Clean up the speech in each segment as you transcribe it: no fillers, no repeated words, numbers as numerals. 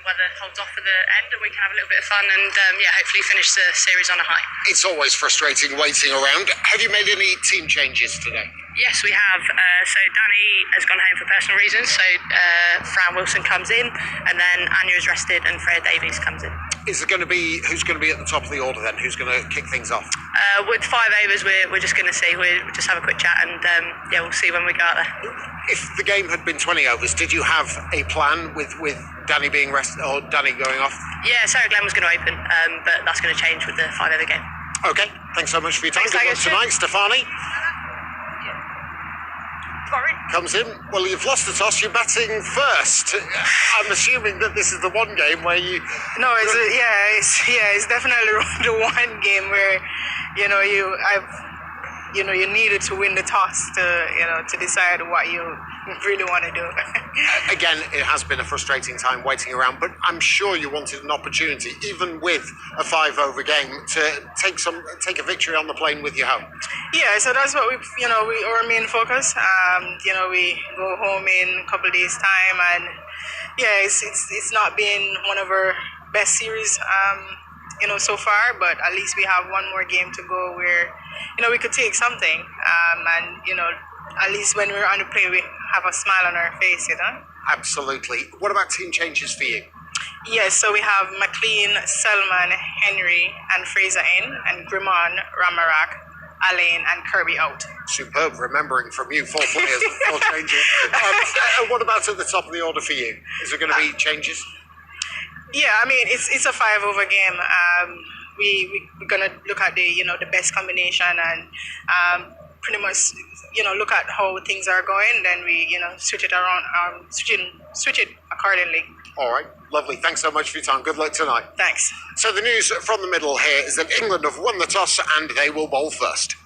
Weather holds off for the end and we can have a little bit of fun and hopefully finish the series on a high. It's always frustrating waiting around. Have you made any team changes today? Yes, we have. So Danny has gone home for personal reasons, so Fran Wilson comes in, and then Anya is rested and Freya Davies comes in. Is it going to be, who's going to be at the top of the order then? Who's going to kick things off? With 5 overs, we're just going to see. We'll just have a quick chat and we'll see when we go out there. If the game had been 20 overs, did you have a plan with Danny being rested or Danny going off? Yeah, Sarah Glenn was going to open, but that's going to change with the 5 over game. Okay, thanks so much for your time. Thanks, Good luck tonight, Stefani. Comes in. Well, you've lost the toss. You're batting first. I'm assuming that this is the one game where you. No, it's definitely the one game where you needed to win the toss to decide what you really want to do. Again, it has been a frustrating time waiting around, but I'm sure you wanted an opportunity, even with a 5 over game, to take a victory on the plane with you home. Yeah, so that's what our main focus. We go home in a couple of days' time, and it's not been one of our best series, so far. But at least we have one more game to go where, we could take something, and at least when we're on the play, we have a smile on our face, Absolutely. What about team changes for you? Yes, so we have McLean, Selman, Henry, and Fraser in, and Grimon, Ramarak, Alain, and Kirby out. Superb remembering from you, 4 players, 4 changes. What about at the top of the order for you? Is there going to be changes? Yeah, I mean, it's a 5 over game. We're going to look at the best combination and pretty much, look at how things are going, then we, switch it around, switch it accordingly. All right, lovely. Thanks so much for your time. Good luck tonight. Thanks. So the news from the middle here is that England have won the toss and they will bowl first.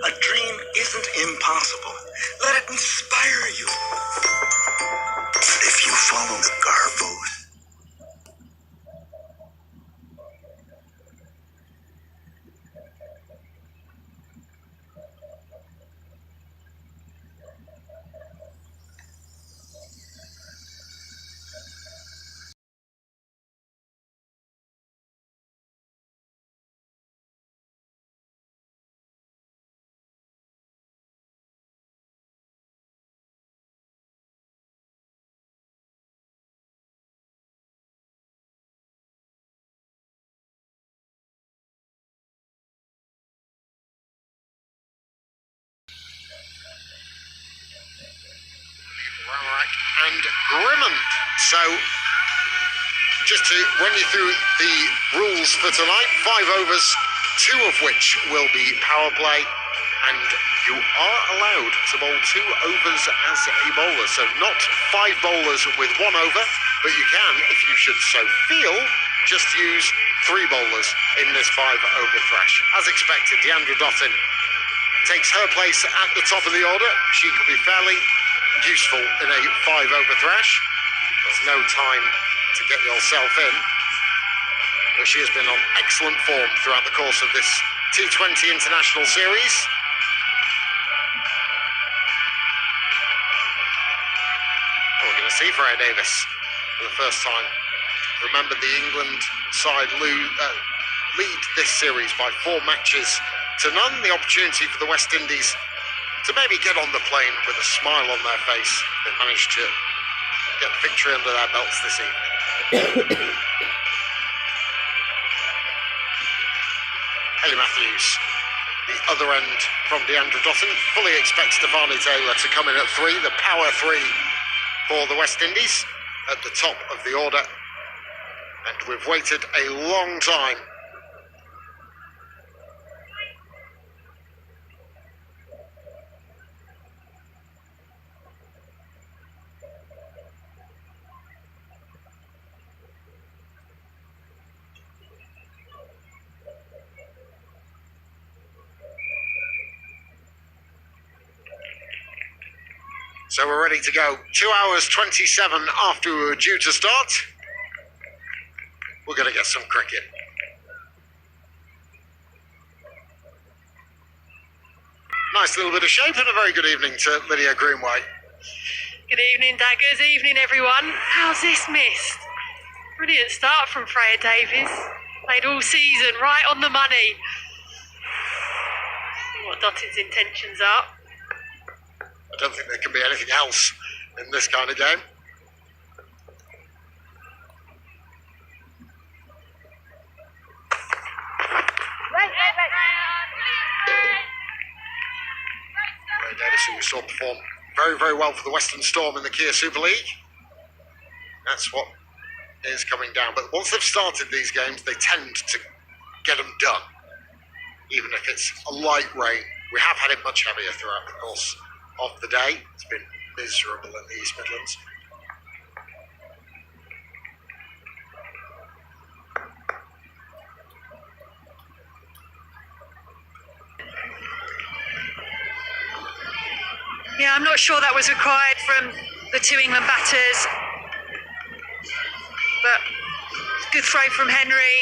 A dream isn't impossible. Let it inspire you. If you follow the Garbos. And Grimond. So, just to run you through the rules for tonight, 5 overs, 2 of which will be power play, and you are allowed to bowl 2 overs as a bowler. So not 5 bowlers with 1 over, but you can, if you should so feel, just use 3 bowlers in this 5 over thrash. As expected, Deandra Dottin takes her place at the top of the order. She could be fairly useful in a 5 over thrash. There's no time to get yourself in, but she has been on excellent form throughout the course of this T20 International Series. We're going to see Freya Davies for the first time. Remember, the England side lead this series by 4 matches to none. The opportunity for the West Indies to maybe get on the plane with a smile on their face. They managed to get victory under their belts this evening. Haley Matthews, the other end from Deandra Dotton, fully expects Stefani Taylor to come in at 3, the power 3 for the West Indies at the top of the order. And we've waited a long time. So we're ready to go. 2 hours 27 after we were due to start. We're going to get some cricket. Nice little bit of shape, and a very good evening to Lydia Greenway. Good evening, Daggers. Evening, everyone. How's this missed? Brilliant start from Freya Davies. Played all season, right on the money. See what Dotton's intentions are. I don't think there can be anything else in this kind of game. Ray Davis, who we saw perform very, very well for the Western Storm in the Kia Super League. That's what is coming down. But once they've started these games, they tend to get them done, even if it's a light rain. We have had it much heavier throughout the course of the day. It's been miserable in the East Midlands. Yeah, I'm not sure that was required from the 2 England batters. But good throw from Henry.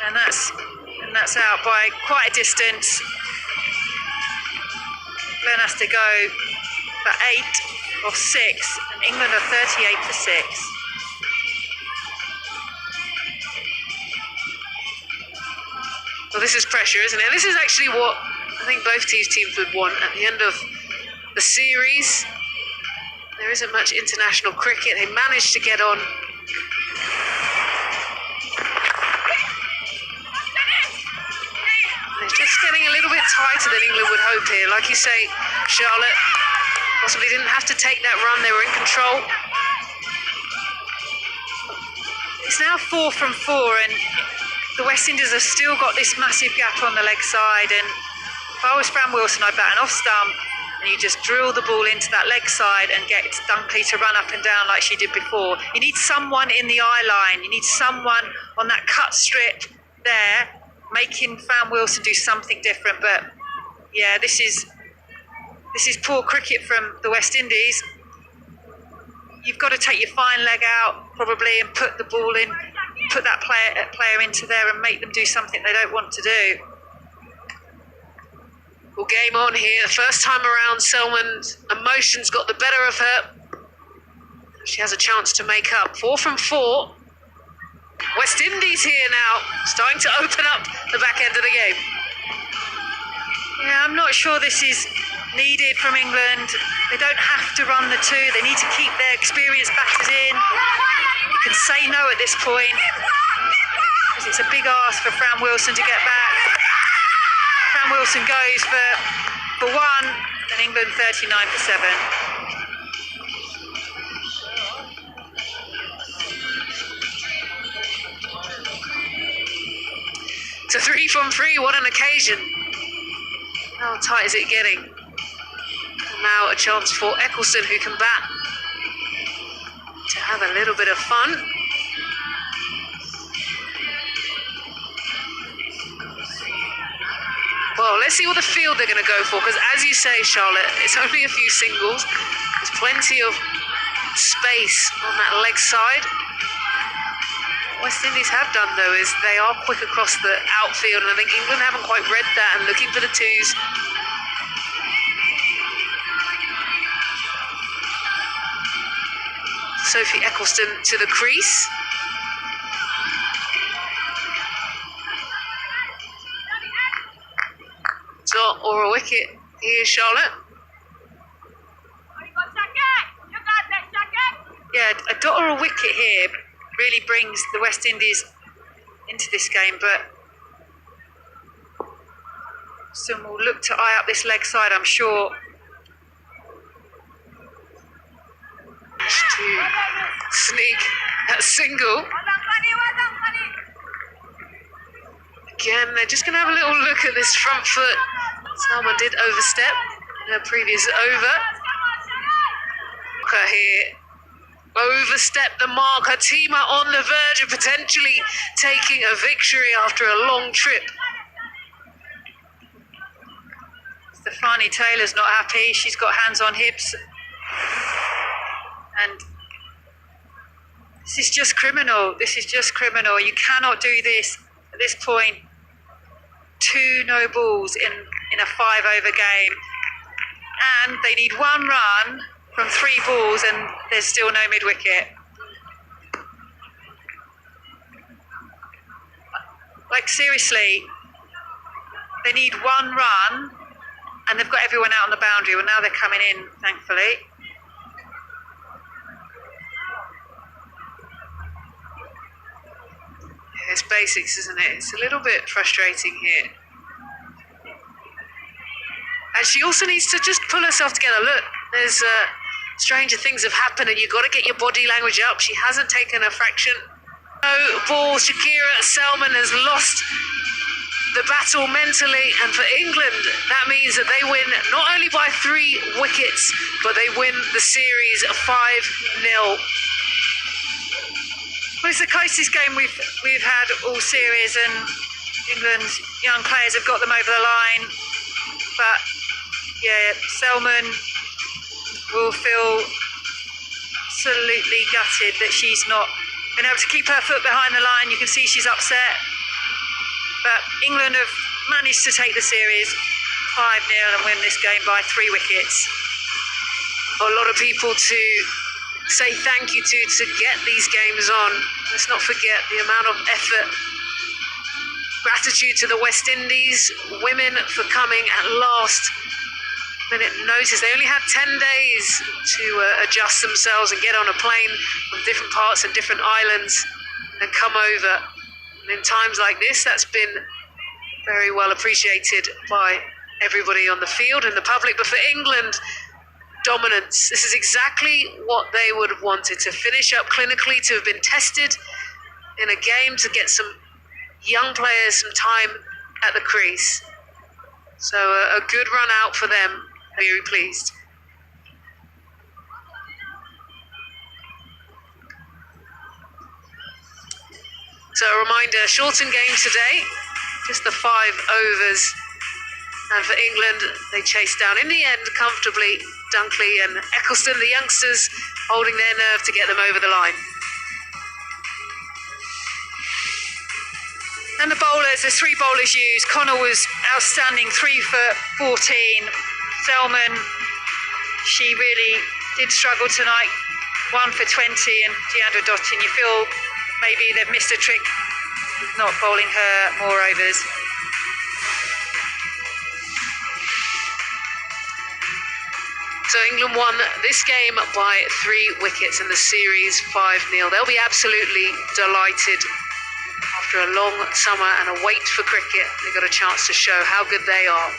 And that's out by quite a distance. Glenn has to go for 8 or 6, and England are 38 for 6. Well, this is pressure, isn't it? This is actually what I think both these teams would want at the end of the series. There isn't much international cricket. They managed to get on. It's just getting a little bit tighter than England would hope here. Like you say, Charlotte possibly didn't have to take that run. They were in control. It's now 4 from 4, and the West Indies have still got this massive gap on the leg side. And if I was Fran Wilson, I'd bat an off stump, and you just drill the ball into that leg side and get Dunkley to run up and down like she did before. You need someone in the eye line. You need someone on that cut strip there, making Fran Wilson do something different. But yeah, this is poor cricket from the West Indies. You've got to take your fine leg out probably and put the ball in, put that player into there and make them do something they don't want to do. Well, game on here. The first time around, Selman's emotions got the better of her. She has a chance to make up. 4 from 4. West Indies here now, starting to open up the back end of the game. Yeah, I'm not sure this is needed from England. They don't have to run the 2. They need to keep their experienced batters in. You can say no at this point, because it's a big ask for Fran Wilson to get back. Fran Wilson goes for 1, and England 39 for 7. So 3 from 3, what an occasion. How tight is it getting? And now a chance for Eccleston, who can bat to have a little bit of fun. Well, let's see what the field they're going to go for, because as you say, Charlotte, it's only a few singles. There's plenty of space on that leg side. West Indies have done, though, is they are quick across the outfield, and I think England haven't quite read that and looking for the 2s. Sophie Eccleston to the crease. or a wicket here, Charlotte. Yeah, a dot or a wicket here really brings the West Indies into this game, but some will look to eye up this leg side, I'm sure. To sneak that single. Again, they're just going to have a little look at this front foot. Salman did overstep in her previous over. Look at here. Overstepped the mark. Her team are on the verge of potentially taking a victory after a long trip. Stefani Taylor's not happy. She's got hands on hips. And this is just criminal. This is just criminal. You cannot do this at this point. 2 no balls in a 5-over game. And they need 1 run from 3 balls and there's still no mid-wicket. Like, seriously, they need 1 run and they've got everyone out on the boundary. Well, now they're coming in, thankfully. It's basics, isn't it? It's a little bit frustrating here. And she also needs to just pull herself together. Look, there's stranger things have happened and you've got to get your body language up. She hasn't taken a fraction. No ball. Shakira Selman has lost the battle mentally. And for England, that means that they win not only by 3 wickets, but they win the series 5-0. Well, it's the closest game we've had all series, and England's young players have got them over the line. But yeah, Selman will feel absolutely gutted that she's not been able to keep her foot behind the line. You can see she's upset. But England have managed to take the series 5-0 and win this game by 3 wickets. A lot of people to say thank you to get these games on. Let's not forget the amount of effort. Gratitude to the West Indies women for coming at last minute notice. They only had 10 days to adjust themselves and get on a plane from different parts and different islands and come over. And in times like this, that's been very well appreciated by everybody on the field and the public. But for England, dominance. This is exactly what they would have wanted, to finish up clinically, to have been tested in a game, to get some young players some time at the crease. So a good run out for them. Very pleased. So a reminder, shortened game today, just the 5 overs. And for England, they chased down in the end comfortably Dunkley and Eccleston, the youngsters, holding their nerve to get them over the line. And the bowlers, there's 3 bowlers used. Connor was outstanding, 3 for 14. Selman, she really did struggle tonight, 1 for 20. And Deandra Dottin, you feel maybe they've missed a trick not bowling her more overs. So England won this game by 3 wickets in the series 5-0. They'll be absolutely delighted. After a long summer and a wait for cricket, they got a chance to show how good they are.